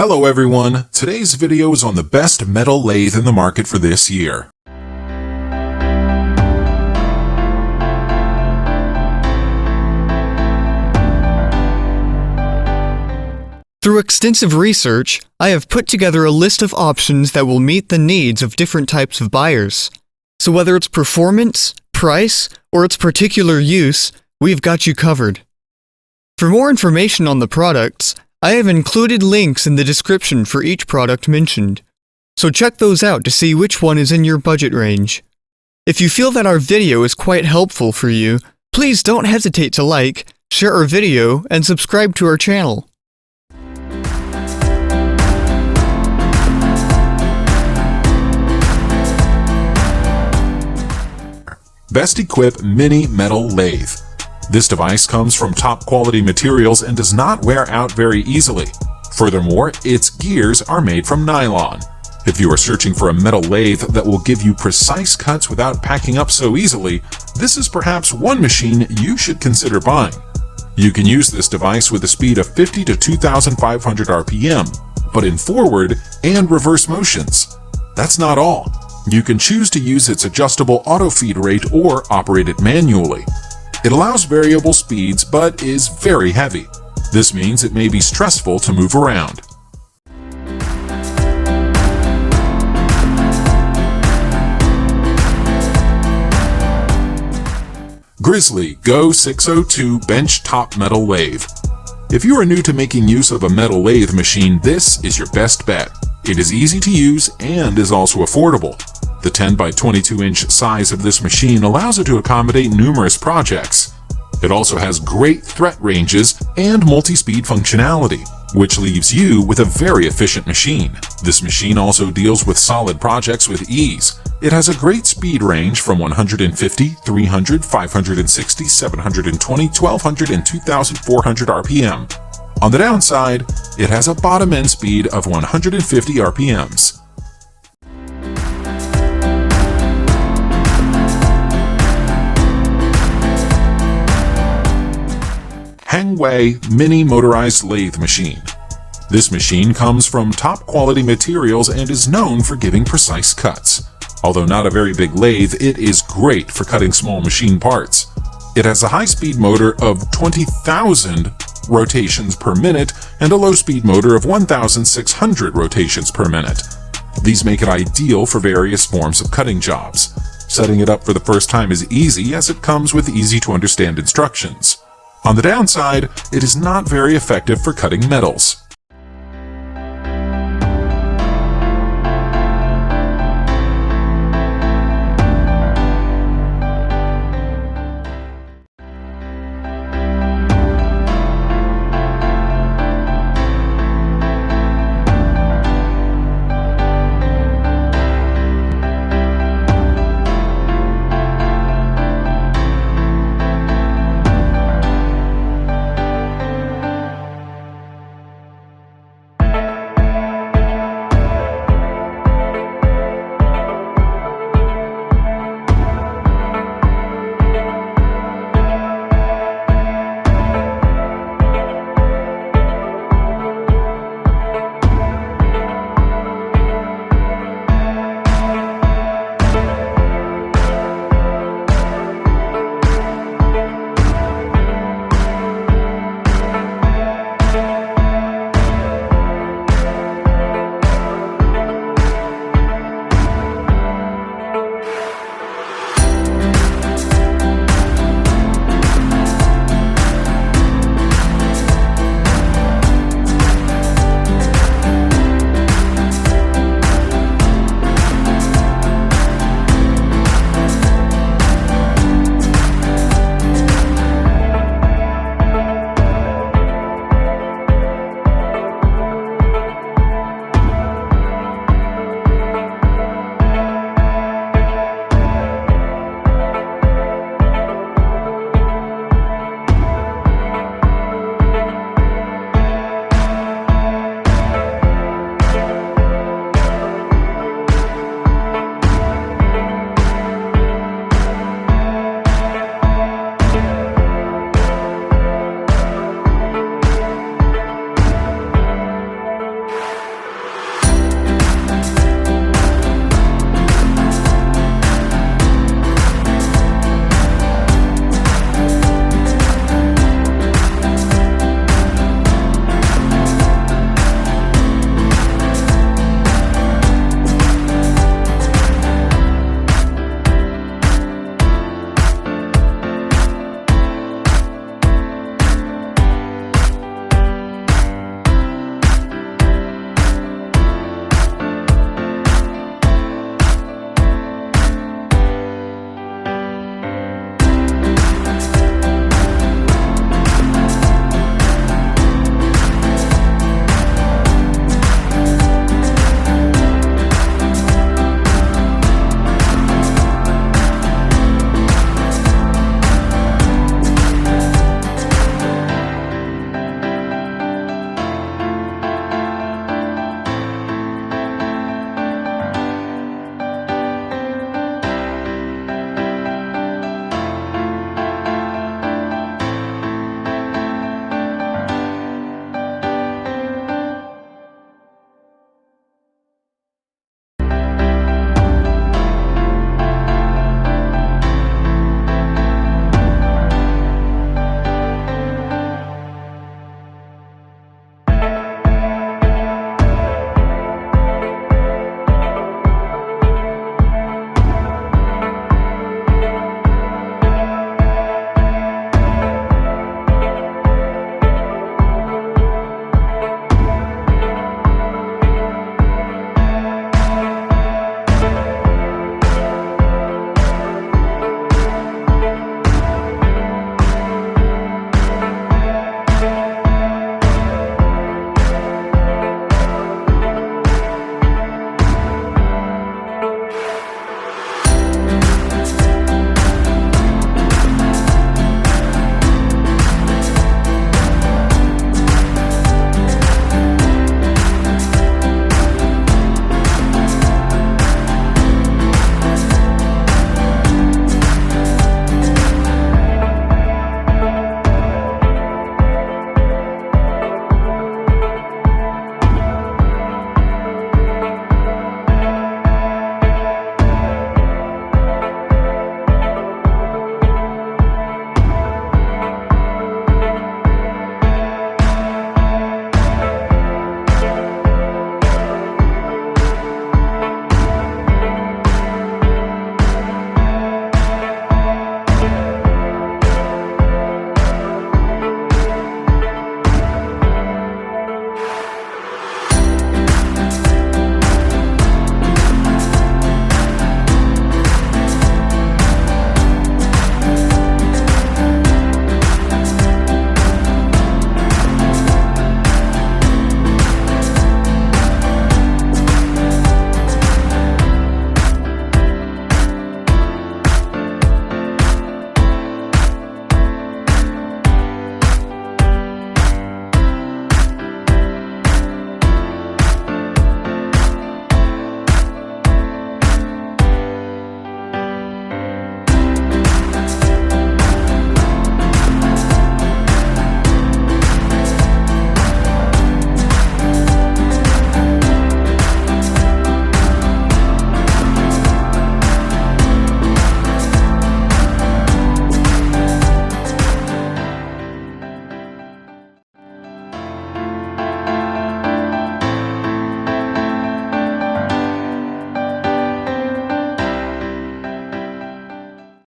Hello everyone, today's video is on the best metal lathe in the market for this year. Through extensive research, I have put together a list of options that will meet the needs of different types of buyers. So whether it's performance, price, or its particular use, we've got you covered. For more information on the products, I have included links in the description for each product mentioned. So check those out to see which one is in your budget range. If you feel that our video is quite helpful for you, please don't hesitate to like, share our video, and subscribe to our channel. Best Equip Mini Metal Lathe. This device comes from top quality materials and does not wear out very easily. Furthermore, its gears are made from nylon. If you are searching for a metal lathe that will give you precise cuts without packing up so easily, this is perhaps one machine you should consider buying. You can use this device with a speed of 50 to 2,500 RPM, but in forward and reverse motions. That's not all. You can choose to use its adjustable auto feed rate or operate it manually. It allows variable speeds but is very heavy. This means it may be stressful to move around. Grizzly Go 602 Bench Top Metal Lathe. If you are new to making use of a metal lathe machine, this is your best bet. It is easy to use and is also affordable. The 10 by 22 inch size of this machine allows it to accommodate numerous projects. It also has great thread ranges and multi-speed functionality, which leaves you with a very efficient machine. This machine also deals with solid projects with ease. It has a great speed range from 150, 300, 560, 720, 1200, and 2400 RPM. On the downside, it has a bottom end speed of 150 RPMs. Hangway Mini Motorized Lathe Machine. This machine comes from top quality materials and is known for giving precise cuts. Although not a very big lathe, it is great for cutting small machine parts. It has a high-speed motor of 20,000 rotations per minute and a low-speed motor of 1,600 rotations per minute. These make it ideal for various forms of cutting jobs. Setting it up for the first time is easy as it comes with easy-to-understand instructions. On the downside, it is not very effective for cutting metals. Bye.